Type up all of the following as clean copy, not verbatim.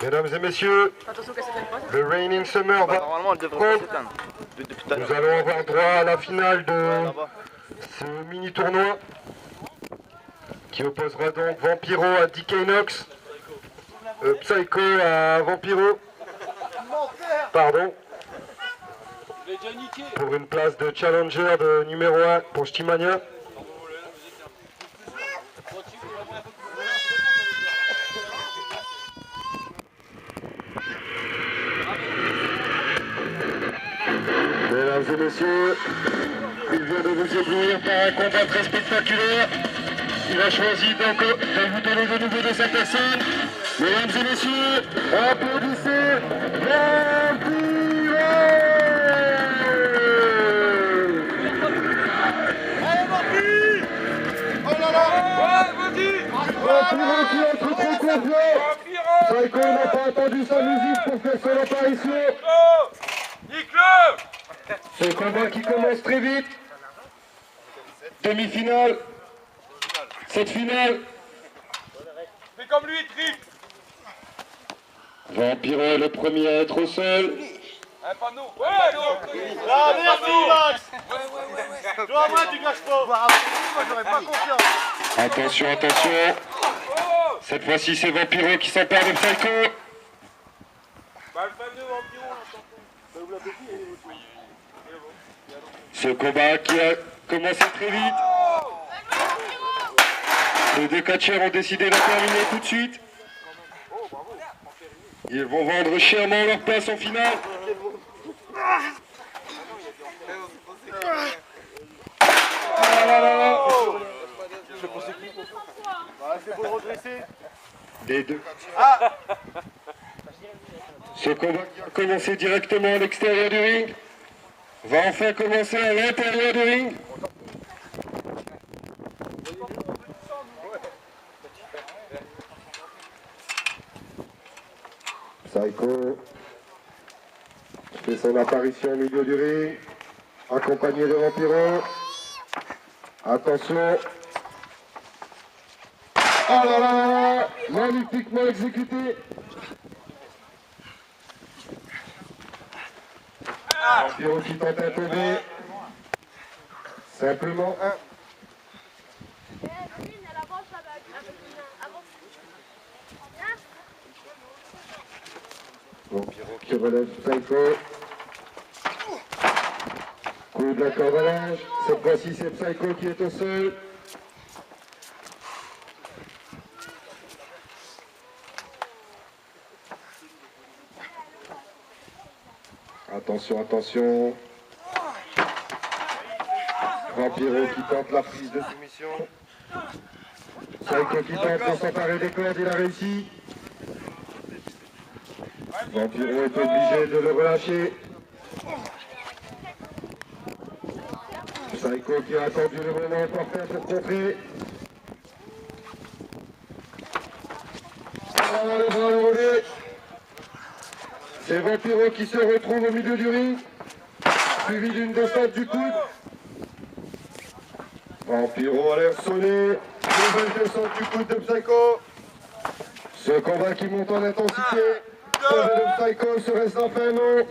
Mesdames et messieurs, le Reigning Summer va prendre. Nous allons avoir droit à la finale de ce mini-tournoi qui opposera donc Vampiro à DK Nox, Psycho à Vampiro, pardon, pour une place de challenger de numéro 1 pour Stimania. Mesdames et messieurs, il vient de vous éblouir par un combat très spectaculaire. Il a choisi donc de vous donner de nouveau de sa personne. Mesdames et messieurs, applaudissez Vampiro! Allez Vampiro! Oh là là! Ouais, vas-y! Vampiro qui entre trop confiant. Psycho n'a pas attendu sa musique pour faire son apparition. Nique-le! Ce combat qui commence très vite. Demi-finale. Cette finale. Fais comme lui, triple! Vampiro est le premier à être au sol. Un panneau! Ouais, ah, merci Max! Ouais. Toi, moi, tu gâches pas! Moi, j'aurais pas confiance! Attention, attention. Cette fois-ci, c'est Vampiro qui s'empare de Psycho. Bah, le panneau, Vampiro, Ce combat qui a commencé très vite. Les deux catcheurs ont décidé de terminer tout de suite. Ils vont vendre chèrement leur place en finale. Ah là là là. c'est pour le redresser. Les deux. Ce combat qui a commencé directement à l'extérieur du ring va enfin commencer à l'intérieur du ring. Psycho fait son apparition au milieu du ring, accompagné de Vampiro. Attention. Oh là là, magnifiquement exécuté. Vampiro qui tente un tomber. Simplement un. Vampiro qui relève Psycho. Coup de la corde à linge. Cette fois-ci, c'est Psycho qui est au sol. Attention, attention. Vampiro qui tente la prise de soumission. Psycho qui tente de s'emparer des cordes, il a réussi. Vampiro est obligé de le relâcher. Psycho qui a attendu le moment parfait pour contrer. Ah, le bras levé. C'est Vampiro qui se retrouve au milieu du ring, suivi d'une descente du coude. Vampiro a l'air sonné. Nouvelle descente du coude de Psycho. Ce combat qui monte en intensité. Tomber de Psycho serait sans fin non.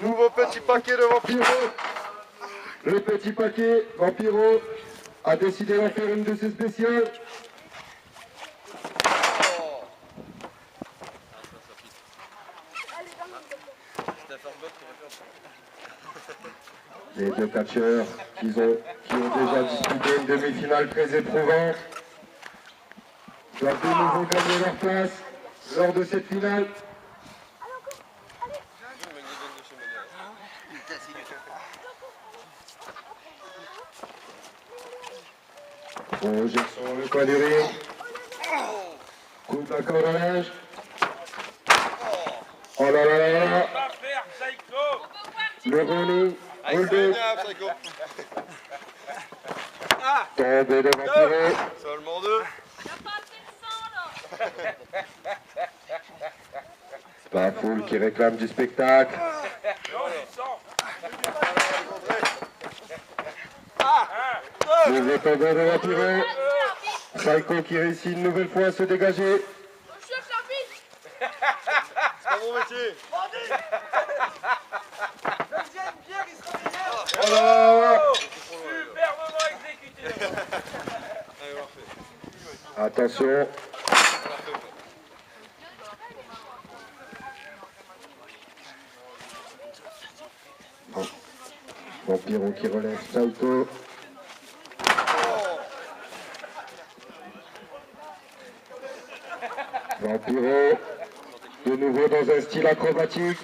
Nouveau petit paquet de Vampiro. Le petit paquet, Vampiro a décidé d'en faire une de ses spéciales. Les deux catcheurs qui ont déjà disputé une demi-finale très éprouvante doivent de nouveau gagner leur place lors de cette finale. Projection le coin du ring. Coup de la corde à linge. Oh là là là là. Le rolling. Bulldog. Tombé de Vampiro. Seulement deux. La foule qui réclame du spectacle. Nouveau tableau de Vampiro. Psycho qui réussit une nouvelle fois à se dégager. C'est pas mon métier. Deuxième pierre, il sera meilleur. Voilà. Superbement exécuté. Attention. Bon. Vampiro qui relève Psycho. Vampiro, de nouveau dans un style acrobatique.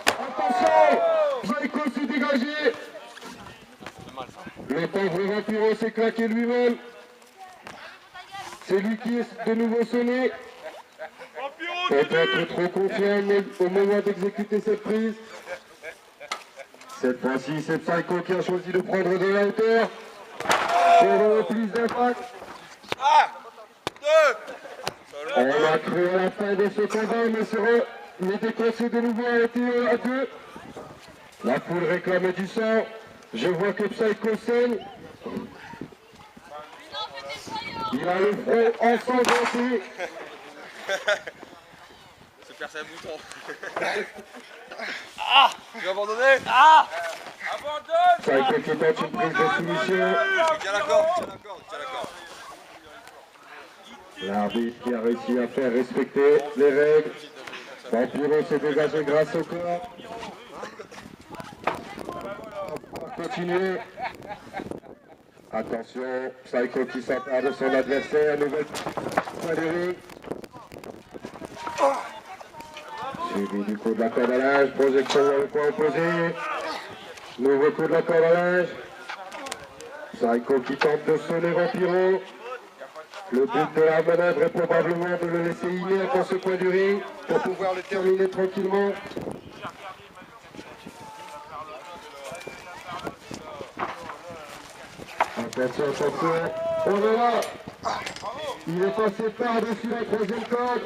Attention, Psycho s'est dégagé. Le pauvre Vampiro s'est claqué lui-même. C'est lui qui est de nouveau sonné. Peut-être trop confiant au moment d'exécuter cette prise. Cette fois-ci, c'est Psycho qui a choisi de prendre de la hauteur pour le plus d'impact. On a cru à la fin de ce combat, mais dès qu'on s'est de nouveau arrêté à 2, la foule réclame du sang. Je vois que Psycho saigne. Il a le front ensanglanté. C'est percé un bouton. Ah! Tu vas abandonner? Ah! Abandonne! Psycho qui tente une prise de soumission. Tiens la corde, tiens la corde, tiens la corde. L'arbitre qui a réussi à faire respecter les règles. Vampiro s'est dégagé grâce au corps. On va continuer. Attention, Psycho qui s'empare de son adversaire. Nouvelle point de ring. Suivi du coup de la corde à linge. Projection dans le coin opposé. Nouveau coup de la corde à linge. Psycho qui tente de sonner Vampiro. Le but de la manœuvre est probablement de le laisser inerte dans ce coin du ring pour pouvoir le terminer tranquillement. Attention, attention. Oh là là! Il est passé par-dessus la troisième corde.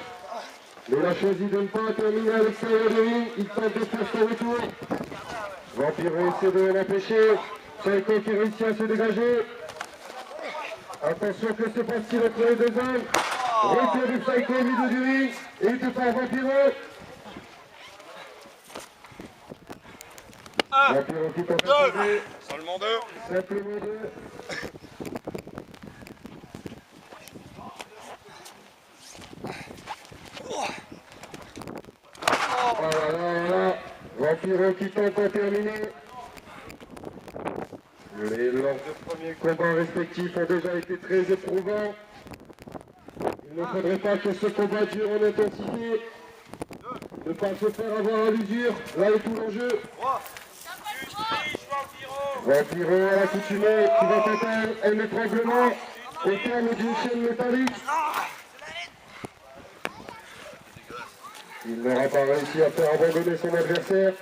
Mais il a choisi de ne pas terminer à l'extérieur du ring. Il tente de faire son retour. Vampiro essaie de l'empêcher. Psycho qui réussit à se dégager. Attention que c'est facile entre les deux hommes. Retour du Psycho au milieu du ring. Et il te part Vampiro. Vampiro qui tente de sauver. Seulement deux. Simplement deux. Voilà. Vampiro qui tente de terminer. Leurs deux premiers combats respectifs ont déjà été très éprouvants. Il ne faudrait pas que ce combat dure en intensité. Ne pas se faire avoir à l'usure. Là est tout l'enjeu. Vampiro à l'accoutumée qui va tenter un étranglement au terme d'une chaîne métallique. Il n'aura pas réussi à faire abandonner son adversaire.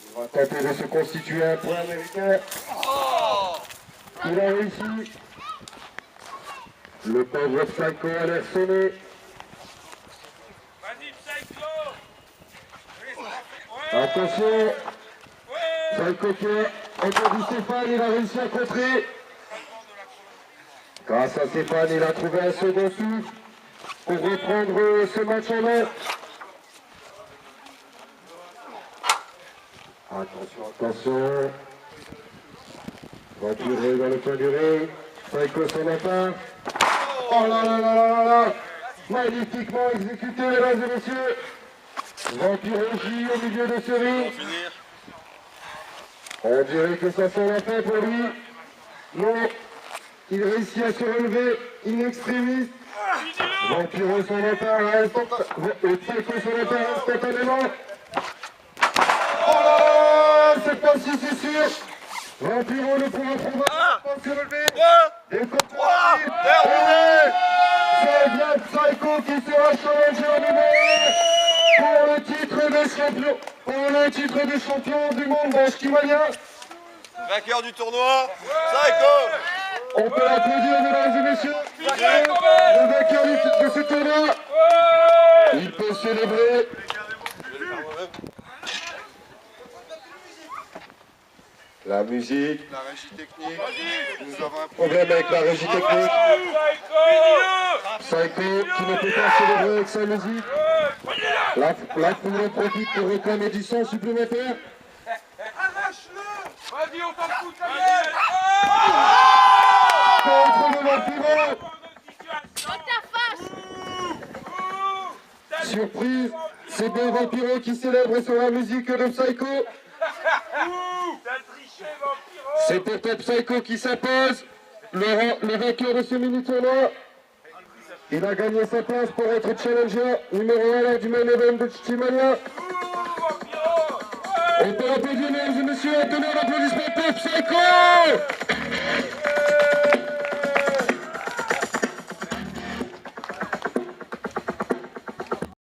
Il va tenter de se constituer un point américain. Il a réussi. Le pauvre Psycho a l'air sonné. Vas-y, Psycho! Attention. Psycho qui a entendu Stéphane, il a réussi à contrer. Grâce à Stéphane, il a trouvé un second souffle pour reprendre ce match en main. Attention, attention. Vampiro dans le coin du ring. Psycho son appart. Oh là là là là là là. Magnifiquement exécuté, mesdames et messieurs. Vampiro gît au milieu de ce ring. On dirait que ça sent la fin pour lui. Non, il réussit à se relever in extremis. Vampiro son appart Psycho son appart instantanément. Oh là là, cette fois-ci c'est sûr. Vampiro ne pourra probablement pas se relever. Et contre terminé. C'est bien Psycho qui sera challengé au numéro 1 pour le titre de champion. Pour le titre de champion du monde dans Skimania. Vainqueur du tournoi, Psycho. On peut l'applaudir, mesdames et messieurs. Le vainqueur de ce tournoi. Il peut célébrer. La musique. La régie technique. Nous avons un Problème avec la régie technique. Psycho qui ne peut pas célébrer avec sa musique. La foule en profite pour réclamer du son supplémentaire. Arrache-le. Vas-y, on t'en fout, ta gueule. Contre le vampiro. Dans ta face. Surprise, c'est bien Vampiro qui célèbre sur la musique de Psycho. T'as triché, Vampiro. C'est peut-être Psycho qui s'impose. Le vainqueur de ce mini-tournoi. Il a gagné sa place pour être challenger numéro 1 du main event de Chichimania. On peut l'applaudir, mesdames et messieurs, un tonnerre d'applaudissements pour Psycho.